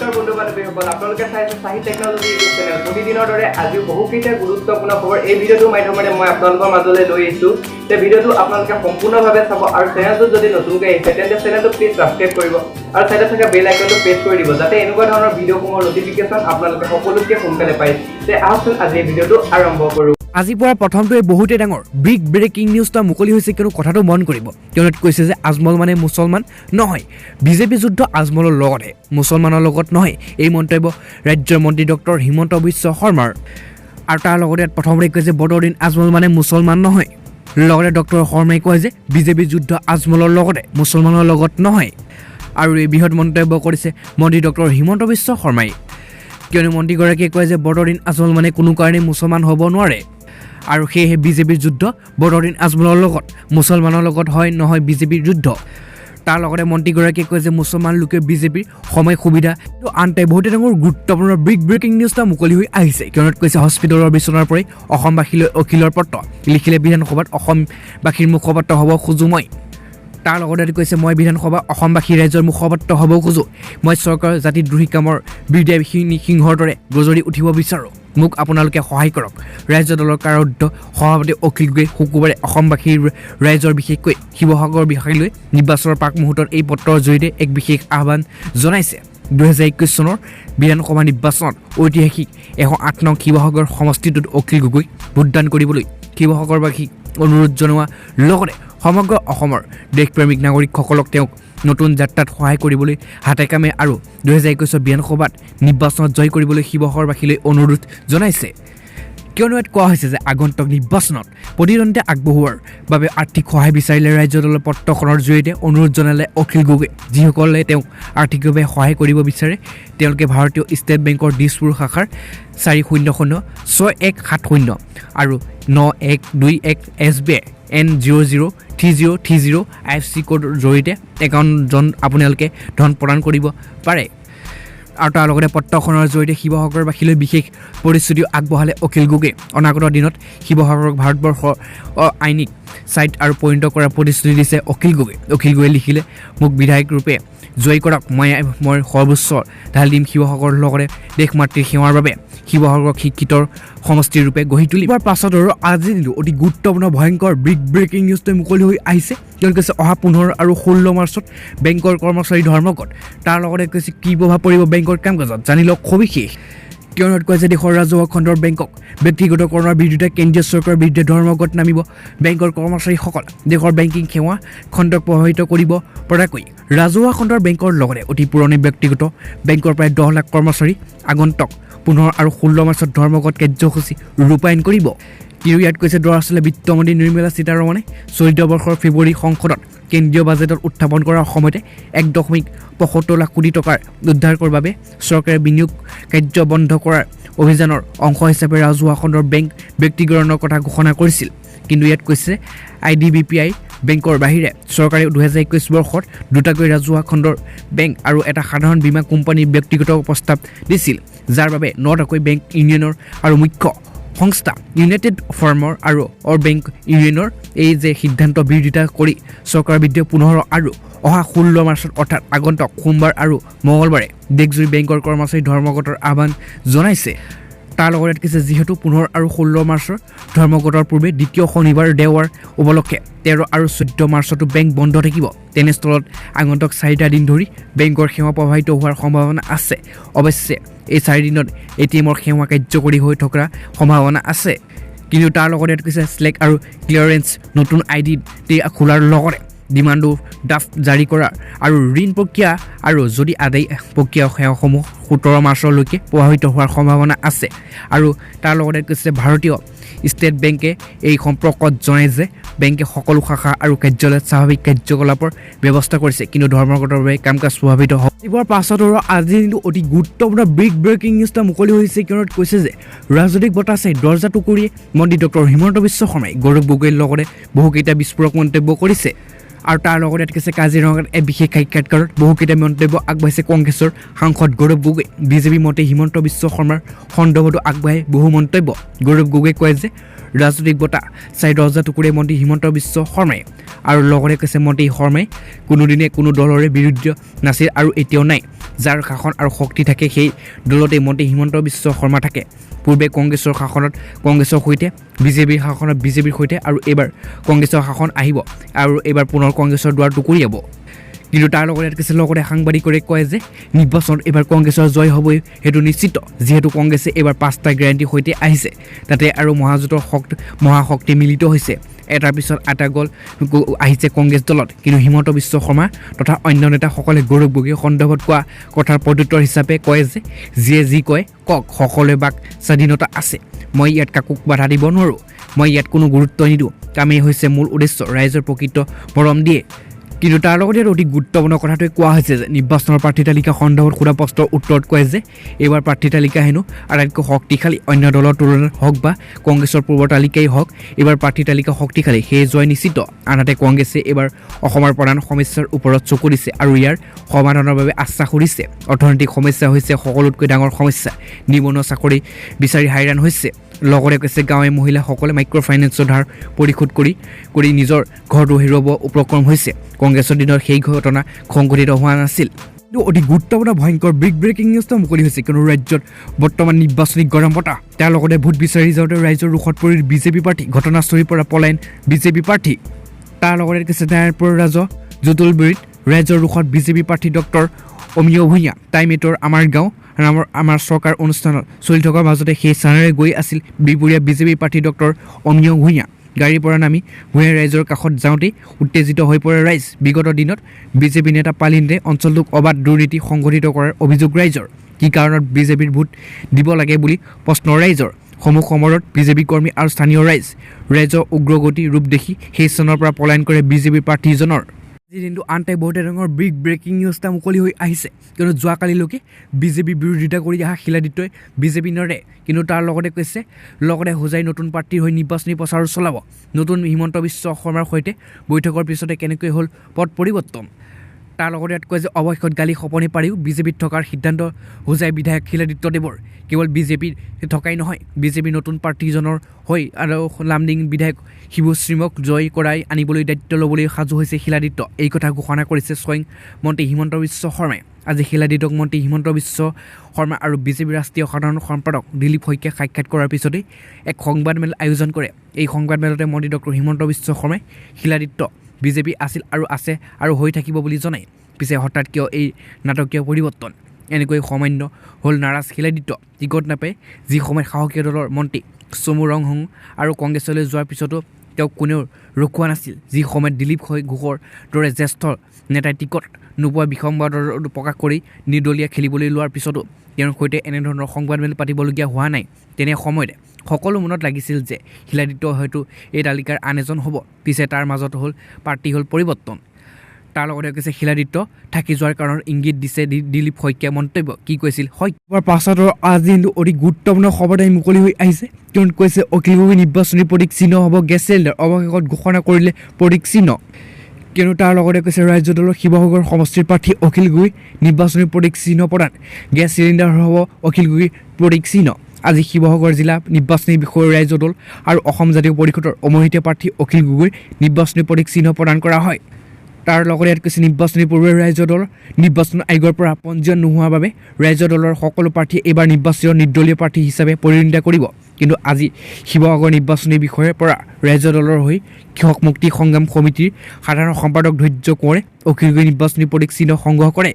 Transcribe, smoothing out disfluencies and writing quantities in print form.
নমস্কাৰ বন্ধু বান্ধৱীসকল আপোনালোকে চাইছে চাহি টেকনলজি ইউটিউব চেনেল প্ৰতিদিনৰ দৰে আজিও বহুকেইটা গুৰুত্বপূৰ্ণ খবৰ এই ভিডিঅ'টোৰ মাধ্যমেৰে মই আপোনালোকৰ মাজলৈ লৈ আহিছোঁ যে ভিডিঅ'টো আপোনালোকে সম্পূৰ্ণভাৱে চাব আৰু চেনেলটো যদি নতুনকৈ আহিছে তেন্তে চেনেলটো প্লিজ ছাবস্ক্ৰাইব কৰিব আৰু চাইডত থকা বেল আইকনটো প্ৰেছ কৰি দিব যাতে এনেকুৱা ধৰণৰ ভিডিঅ'সমূহৰ নটিফিকেশ্যন আপোনালোকে সকলোতকৈ সোনকালে পায় তে আহকচোন আজি এই ভিডিঅ'টো আৰম্ভ কৰোঁ আজি পৰা প্ৰথমটোৱে বহুতে ডাঙৰ বিগ ব্ৰেকিং নিউজটা মুকলি হৈছে কিয়নো কথাটো মন কৰিব কিয়নো কৈছে যে আজমল মানে মুছলমান নহয় বিজেপি যুদ্ধ আজমলৰ লগতহে মুছলমানৰ লগত নহয় এই মন্তব্য ৰাজ্যৰ মন্ত্ৰী ডক্টৰ হিমন্ত বিশ্ব শৰ্মাৰ আৰু তাৰ লগতে প্ৰথমতে কৈছে বদৰুদ্দিন আজমল মানে মুছলমান নহয় লগতে ডক্টৰ শৰ্মাই কয় যে বিজেপি যুদ্ধ আজমলৰ লগতে মুছলমানৰ লগত নহয় আৰু এই বৃহৎ মন্তব্য কৰিছে মন্ত্ৰী ডক্টৰ হিমন্ত বিশ্ব শৰ্মাই কিয়নো মন্ত্ৰীগৰাকীয়ে কয় যে বদৰুদ্দিন আজমল মানে কোনো কাৰণে মুছলমান হ'ব নোৱাৰে আৰু সেয়েহে বিজেপিৰ যুদ্ধ বদৰুদ্দিন আজমলৰ লগত মুছলমানৰ লগত হয় নহয় বিজেপিৰ যুদ্ধ তাৰ লগতে মন্ত্ৰীগৰাকীয়ে কয় যে মুছলমান লোকে বিজেপিৰ সময় সুবিধা আনহাতে বহুতে ডাঙৰ গুৰুত্বপূৰ্ণ বিগ ব্ৰেকিং নিউজটা মুকলি হৈ আহিছে কিয়নো কৈছে হস্পিটেলৰ বিচনাৰ পৰাই অসমবাসীলৈ অখিলৰ পত্ৰ লিখিলে বিধানসভাত অসমবাসীৰ মুখপাত্ৰ হ'ব খোজো মই তাৰ লগতে কৈছে মই বিধানসভা অসমবাসী ৰাইজৰ মুখপাত্ৰ হ'ব খোজো মই চৰকাৰ জাতিদ্ৰোহী কামৰ বিৰুদ্ধে সিংহৰ দৰে গজৰি উঠিব বিচাৰোঁ মোক আপোনালোকে সহায় কৰক ৰাজ্য দলৰ কাৰাধ্যক্ষ সভাপতি অখিল গগৈ শুকুৰবাৰে অসমবাসীৰ ৰাইজৰ বিশেষকৈ শিৱসাগৰ বিষয়লৈ নিৰ্বাচনৰ প্ৰাক মুহূৰ্তত এই পত্ৰৰ জৰিয়তে এক বিশেষ আহ্বান জনাইছে 2021 চনৰ বিধানসভা নিৰ্বাচনত ঐতিহাসিক 108 নং শিৱসাগৰ সমষ্টিটোত অখিল গগৈ ভোটদান কৰিবলৈ শিৱসাগৰবাসীক অনুৰোধ জনোৱা লগতে সমগ্ৰ অসমৰ দেশপ্ৰেমিক নাগৰিকসকলক তেওঁক নতুন যাত্ৰাত সহায় কৰিবলৈ হাতে কামে আৰু 2021 বিধানসভাত নিৰ্বাচনত জয় কৰিবলৈ শিৱসাগৰবাসীলৈ অনুৰোধ জনাইছে কিয়নো ইয়াত কোৱা হৈছে যে আগন্তুক নিৰ্বাচনত প্ৰতিদ্বন্দ্বিতা আগবঢ়োৱাৰ বাবে আৰ্থিক সহায় বিচাৰিলে ৰাজ্য দলৰ পত্ৰখনৰ জৰিয়তে অনুৰোধ জনালে অখিল গগৈ যিসকলে তেওঁক আৰ্থিকভাৱে সহায় কৰিব বিচাৰে তেওঁলোকে ভাৰতীয় ষ্টেট বেংকৰ দিছপুৰ শাখাৰ 4006170 আৰু 9121 SBI N003030 IFC কোডৰ জৰিয়তে একাউণ্টজন আপোনালোকে ধন প্ৰদান কৰিব পাৰে আৰু তাৰ লগতে পত্ৰখনৰ জৰিয়তে শিৱসাগৰবাসীলৈ বিশেষ প্ৰতিশ্ৰুতি আগবঢ়ালে অখিল গগৈ অনাগত দিনত শিৱসাগৰক ভাৰতবৰ্ষৰ আইনিক ছাইট আৰু পৰিণত কৰাৰ প্ৰতিশ্ৰুতি দিছে অখিল গগৈয়ে লিখিলে মোক বিধায়ক ৰূপে জয়ী কৰক মই সৰ্বোচ্চ ঢাল দিম শিৱসাগৰৰ লগতে দেশ মাতৃৰ সেৱাৰ বাবে শিৱসাগৰক শিক্ষিতৰ সমষ্টিৰ ৰূপে গঢ়ি তুলিবৰ পাছত আৰু আজি দিনটো অতি গুৰুত্বপূৰ্ণ ভয়ংকৰ বিগ ব্ৰেকিং নিউজটো মুকলি হৈ আহিছে তেওঁ কৈছে অহা 15 আৰু 16 মাৰ্চত বেংকৰ কৰ্মচাৰী ধৰ্মঘট তাৰ লগতে কৈছে কি প্ৰভাৱ পৰিব বেংকৰ কাম কাজত জানি লওক সবিশেষ কিয়নো কৈছে দেশৰ ৰাজহুৱা খণ্ডৰ বেংকক ব্যক্তিগতকৰণৰ বিৰুদ্ধে কেন্দ্ৰীয় চৰকাৰৰ বিৰুদ্ধে ধৰ্মঘট নামিব বেংকৰ কৰ্মচাৰীসকল দেশৰ বেংকিং সেৱা খণ্ডক প্ৰভাৱিত কৰিব পৰাকৈ ৰাজহুৱা খণ্ডৰ বেংকৰ লগতে অতি পুৰণি ব্যক্তিগত বেংকৰ প্ৰায় 10 লাখ কৰ্মচাৰী আগন্তুক 15 আৰু 16 মাৰ্চত ধৰ্মঘট কাৰ্যসূচী ৰূপায়ণ কৰিব কিন্তু ইয়াত কৈছে দৰাচলতে বিত্তমন্ত্ৰী নিৰ্মলা সীতাৰমণে চলিত বৰ্ষৰ ফেব্ৰুৱাৰী সংসদত কেন্দ্ৰীয় বাজেটত উত্থাপন কৰাৰ সময়তে 1.75 লাখ কোটি টকাৰ উদ্ধাৰ কৰাৰ বাবে চৰকাৰে বিনিয়োগ কাৰ্য বন্ধ কৰাৰ অভিযানৰ অংশ হিচাপে ৰাজহুৱা খণ্ডৰ বেংক ব্যক্তিকৰণৰ কথা ঘোষণা কৰিছিল কিন্তু ইয়াত কৈছে IDBI বেংকৰ বাহিৰে চৰকাৰে 2021 বৰ্ষত দুটাকৈ ৰাজহুৱা খণ্ডৰ বেংক আৰু এটা সাধাৰণ বীমা কোম্পানী ব্যক্তিগত প্ৰস্তাৱ দিছিল যাৰ বাবে 9টাকৈ বেংক ইউনিয়নৰ আৰু মুখ্য সংস্থা ইউনাইটেড ফাৰ্মৰ আৰু বেংক ইউনিয়নৰ এই যে সিদ্ধান্ত বিৰোধিতা কৰি চৰকাৰৰ বিৰুদ্ধে 15 আৰু অহা 16 মাৰ্চত অৰ্থাৎ আগন্তুক সোমবাৰ আৰু মঙলবাৰে দেশজুৰি বেংকৰ কৰ্মচাৰী ধৰ্মঘটৰ আহ্বান জনাইছে তাৰ লগতে কৈছে যিহেতু 15 আৰু 16 মাৰ্চৰ ধৰ্মঘটৰ পূৰ্বে দ্বিতীয় শনিবাৰ দেওবাৰ উপলক্ষে 13 আৰু 14 মাৰ্চতো বেংক বন্ধ থাকিব তেনেস্থলত আগন্তুক 4টা দিন ধৰি বেংকৰ সেৱা প্ৰভাৱিত হোৱাৰ সম্ভাৱনা আছে অৱশ্যে এই 4 দিনত ATMৰ সেৱা কাৰ্যকৰী হৈ থকাৰ সম্ভাৱনা আছে কিন্তু তাৰ লগতে কৈছে স্লেক আৰু ক্লিয়াৰেন্স নতুন ID খোলাৰ লগতে ডিমাণ্ডো ড্ৰাফ্ট জাৰি কৰা আৰু ঋণ প্ৰক্ৰিয়া আৰু যদি আদায় প্ৰক্ৰিয়া সেৱাসমূহ 17 মাৰ্চলৈকে প্ৰভাৱিত হোৱাৰ সম্ভাৱনা আছে আৰু তাৰ লগতে কৈছে ভাৰতীয় ষ্টেট বেংকে এই সম্পৰ্কত জনায় যে বেংকে সকলো শাখা আৰু কাৰ্যালয়ত স্বাভাৱিক কাৰ্যকলাপৰ ব্যৱস্থা কৰিছে কিন্তু ধৰ্মঘটৰ বাবে কাম কাজ প্ৰভাৱিত হ'ব এইবাৰ পাছত আৰু আজি দিনটো অতি গুৰুত্বপূৰ্ণ বিগ ব্ৰেকিং নিউজটা মুকলি হৈছে কিয়নো কৈছে যে ৰাজনৈতিক বতাহে দৰ্জা টুকুৰিয়ে মন্ত্ৰী ডক্টৰ হিমন্ত বিশ্ব শৰ্মাই গৌৰৱ গগৈৰ লগতে বহুকেইটা বিস্ফোৰক মন্তব্য কৰিছে আৰু তাৰ লগতে ইয়াত কৈছে কাজিৰঙাত এক বিশেষ সাক্ষাৎকাৰত বহুকেইটা মন্তব্য আগবাঢ়িছে কংগ্ৰেছৰ সাংসদ গৌৰৱ গগৈ বিজেপি মন্ত্ৰী হিমন্ত বিশ্ব শৰ্মাৰ সন্দৰ্ভতো আগবাঢ়ে বহু মন্তব্য গৌৰৱ গগৈ কয় যে ৰাজনৈতিক বঁটা 4,000 টুকুৰে মন্ত্ৰী হিমন্ত বিশ্ব শৰ্মাই আৰু লগতে কৈছে মন্ত্ৰী শৰ্মাই কোনোদিনে কোনো দলৰে বিৰুদ্ধে নাছিল আৰু এতিয়াও নাই যাৰ শাসন আৰু শক্তি থাকে সেই দলতে মন্ত্ৰী হিমন্ত বিশ্ব শৰ্মা থাকে পূৰ্বে কংগ্ৰেছৰ শাসনত কংগ্ৰেছৰ সৈতে বিজেপিৰ শাসনত বিজেপিৰ সৈতে আৰু এইবাৰ কংগ্ৰেছৰ শাসন আহিব আৰু এইবাৰ পুনৰ কংগ্ৰেছৰ দুৱাৰ টুকুৰিয়াব কিন্তু তাৰ লগতে ইয়াত কৈছে লগতে সাংবাদিকৰে কয় যে নিৰ্বাচনত এইবাৰ কংগ্ৰেছৰ জয় হ'বই সেইটো নিশ্চিত যিহেতু কংগ্ৰেছে এইবাৰ 5টা গ্যাৰাণ্টিৰ সৈতে আহিছে তাতে আৰু মহাজোঁটৰ মহাশক্তি মিলিত হৈছে এটাৰ পিছত এটা গ'ল আহিছে কংগ্ৰেছ দলত কিন্তু হিমন্ত বিশ্ব শৰ্মা তথা অন্য নেতাসকলে গৌৰৱ গগৈৰ সন্দৰ্ভত কোৱা কথাৰ প্ৰত্যুত্তৰ হিচাপে কয় যে যিয়ে যি কয় কওক সকলোৰে বাক স্বাধীনতা আছে মই ইয়াত কাকো বাধা দিব নোৱাৰোঁ মই ইয়াত কোনো গুৰুত্ব নিদিওঁ কামেই হৈছে মূল উদ্দেশ্য ৰাইজৰ প্ৰকৃত মৰম দিয়ে কিন্তু তাৰ লগতে অতি গুৰুত্বপূৰ্ণ কথাটোৱে কোৱা হৈছে যে নিৰ্বাচনৰ প্ৰাৰ্থী তালিকা সন্দৰ্ভত সোধা প্ৰশ্নৰ উত্তৰত কয় যে এইবাৰ প্ৰাৰ্থী তালিকা হেনো আটাইতকৈ শক্তিশালী অন্য দলৰ তুলনাত হওক বা কংগ্ৰেছৰ পূৰ্বৰ তালিকাই হওক এইবাৰ প্ৰাৰ্থী তালিকা শক্তিশালী সেয়ে জয় নিশ্চিত আনহাতে কংগ্ৰেছে এইবাৰ অসমৰ প্ৰধান সমস্যাৰ ওপৰত চকু দিছে আৰু ইয়াৰ সমাধানৰ বাবে আশ্বাস কৰিছে অৰ্থনৈতিক সমস্যা হৈছে সকলোতকৈ ডাঙৰ সমস্যা নিবনুৱা চাকৰি বিচাৰি হাইৰাণ হৈছে লগতে কৈছে গাঁৱে মহিলাসকলে মাইক্ৰ' ফাইনেন্সৰ ধাৰ পৰিশোধ কৰি নিজৰ ঘৰটো হেৰুৱাব উপক্ৰম হৈছে কংগ্ৰেছৰ দিনত সেই ঘটনা সংঘটিত হোৱা নাছিল কিন্তু অতি গুৰুত্বপূৰ্ণ ভয়ংকৰ বিগ ব্ৰেকিং নিউজটো মুকলি হৈছে কোনো ৰাজ্যত বৰ্তমান নিৰ্বাচনী গৰম বতাহ তাৰ লগতে ভোট বিচাৰি যাওঁতে ৰাইজৰ ৰোষত পৰি বিজেপি প্ৰাৰ্থী ঘটনাস্থলীৰ পৰা পলায়ন বিজেপি প্ৰাৰ্থী তাৰ লগতে কৈছে নাৰায়ণপুৰ ৰাজ্য জতুলবাৰীত ৰাইজৰ ৰোষত বিজেপি প্ৰাৰ্থী ডক্টৰ অমিয় ভূঞা টাইমেটৰ আমাৰ গাঁও নামৰ আমাৰ চৰকাৰ অনুষ্ঠানত চলি থকাৰ মাজতে সেই স্থানেৰে গৈ আছিল বিপুৰীয়া বিজেপি প্ৰাৰ্থী ডক্টৰ অমিয় ভূঞা গাড়ীৰ পৰা নামি ভূঞা ৰাইজৰ কাষত যাওঁতেই উত্তেজিত হৈ পৰে ৰাইজ বিগত দিনত বিজেপি নেতা পালিন্দে অঞ্চলটোক অবাধ দুৰ্নীতি সংঘটিত কৰাৰ অভিযোগ ৰাইজৰ কি কাৰণত বিজেপিৰ ভোট দিব লাগে বুলি প্ৰশ্ন ৰাইজৰ সমূহ সমৰত বিজেপি কৰ্মী আৰু স্থানীয় ৰাইজৰ উগ্ৰগতি ৰূপ দেখি সেই স্থানৰ পৰা পলায়ন কৰে বিজেপি প্ৰাৰ্থীজনৰ আজি দিনটো আনটাই বহুতে ডাঙৰ বিগ ব্ৰেকিং নিউজ এটা মুকলি হৈ আহিছে কিয়নো যোৱাকালিলৈকে বিজেপি বিৰোধিতা কৰি অহা শিলাদিত্যই বিজেপি নৰে কিন্তু তাৰ লগতে কৈছে লগতে হোজাই নতুন প্ৰাৰ্থীৰ হৈ নিৰ্বাচনী প্ৰচাৰ চলাব নতুন হিমন্ত বিশ্ব শৰ্মাৰ সৈতে বৈঠকৰ পিছতে কেনেকৈ হ'ল পদ পৰিৱৰ্তন তাৰ লগতে ইয়াত কয় যে অৱশেষত গালি সপনি পাৰিও বিজেপিত থকাৰ সিদ্ধান্ত হোজাই বিধায়ক শিলাদিত্যদেৱৰ কেৱল বিজেপিত থকাই নহয় বিজেপিৰ নতুন প্ৰাৰ্থীজনৰ হৈ আৰু লামডিং বিধায়ক শিৱশ্ৰীমক জয় কৰাই আনিবলৈ দায়িত্ব ল'বলৈ সাজু হৈছে শিলাদিত্য এই কথা ঘোষণা কৰিছে স্বয়ং মন্ত্ৰী হিমন্ত বিশ্ব শৰ্মাই আজি শিলাদিত্যক মন্ত্ৰী হিমন্ত বিশ্ব শৰ্মা আৰু বিজেপিৰ ৰাষ্ট্ৰীয় সাধাৰণ সম্পাদক দিলীপ শইকীয়াই সাক্ষাৎ কৰাৰ পিছতেই এক সংবাদমেল আয়োজন কৰে এই সংবাদমেলতে মন্ত্ৰী ডক্টৰ হিমন্ত বিশ্ব শৰ্মাই শিলাদিত্য বিজেপি আছিল আৰু আছে আৰু হৈ থাকিব বুলি জনায় পিছে হঠাৎ কিয় এই নাটকীয় পৰিৱৰ্তন এনেকৈ সামান্য হ'ল নাৰাজ শিলাদিত্য টিকট নাপায় যি সময়ত সাহসীয় দলৰ মন্ত্ৰী চমু ৰংহং আৰু কংগ্ৰেছলৈ যোৱাৰ পিছতো তেওঁক কোনেও ৰখোৱা নাছিল যি সময়ত দিলীপ ঘোষৰ দৰে জ্যেষ্ঠ নেতাই টিকট নোপোৱা বিসম্বাদৰ প্ৰকাশ কৰি নিৰ্দলীয় খেলিবলৈ লোৱাৰ পিছতো তেওঁৰ সৈতে এনেধৰণৰ সংবাদমেল পাতিবলগীয়া হোৱা নাই তেনে সময়তে সকলো মনত লাগিছিল যে শিলাদিত্য হয়তো এই তালিকাৰ আন এজন হ'ব পিছে তাৰ মাজত হ'ল পৰিৱৰ্তন তাৰ লগতে কৈছে শিলাদিত্য থাকি যোৱাৰ কাৰণত ইংগিত দিছে দিলীপ শইকীয়া মন্তব্য কি কৈছিল শইকীয়াৰ পাছতো আজি অতি গুৰুত্বপূৰ্ণ খবৰ এটা মুকলি হৈ আহিছে কিয়নো কৈছে অখিল গগৈ নিৰ্বাচনী প্ৰতীক চিহ্ন হ'ব গেছ চিলিণ্ডাৰ অৱশেষত ঘোষণা কৰিলে প্ৰতীক চিহ্ন কিয়নো তাৰ লগতে কৈছে ৰাজ্য দলৰ শিৱসাগৰ সমষ্টিৰ প্ৰাৰ্থী অখিল গগৈ নিৰ্বাচনী প্ৰতীক চিহ্ন প্ৰদান গেছ চিলিণ্ডাৰ হ'ব অখিল গগৈৰ প্ৰতীক চিহ্ন আজি শিৱসাগৰ জিলা নিৰ্বাচনী বিষয়ৰ ৰাজ্য দল আৰু অসম জাতীয় পৰিষদৰ অমহিতীয়া প্ৰাৰ্থী অখিল গগৈৰ নিৰ্বাচনী প্ৰতীক চিহ্ন প্ৰদান কৰা হয় তাৰ লগতে ইয়াত কৈছে নিৰ্বাচনী পূৰ্বে ৰাজ্য দলৰ নিৰ্বাচন আয়োগৰ পৰা পঞ্জীয়ন নোহোৱাৰ বাবে ৰাজ্য দলৰ সকলো প্ৰাৰ্থীয়ে এইবাৰ নিৰ্বাচিত নিৰ্দলীয় প্ৰাৰ্থী হিচাপে পৰিগণিত কৰিব কিন্তু আজি শিৱসাগৰ নিৰ্বাচনী বিষয়ৰ পৰা ৰাজ্য দলৰ হৈ কৃষক মুক্তি সংগ্ৰাম সমিতিৰ সাধাৰণ সম্পাদক ধৈৰ্য কোঁৱৰে অখিল গগৈ নিৰ্বাচনী প্ৰতীক চিহ্ন সংগ্ৰহ কৰে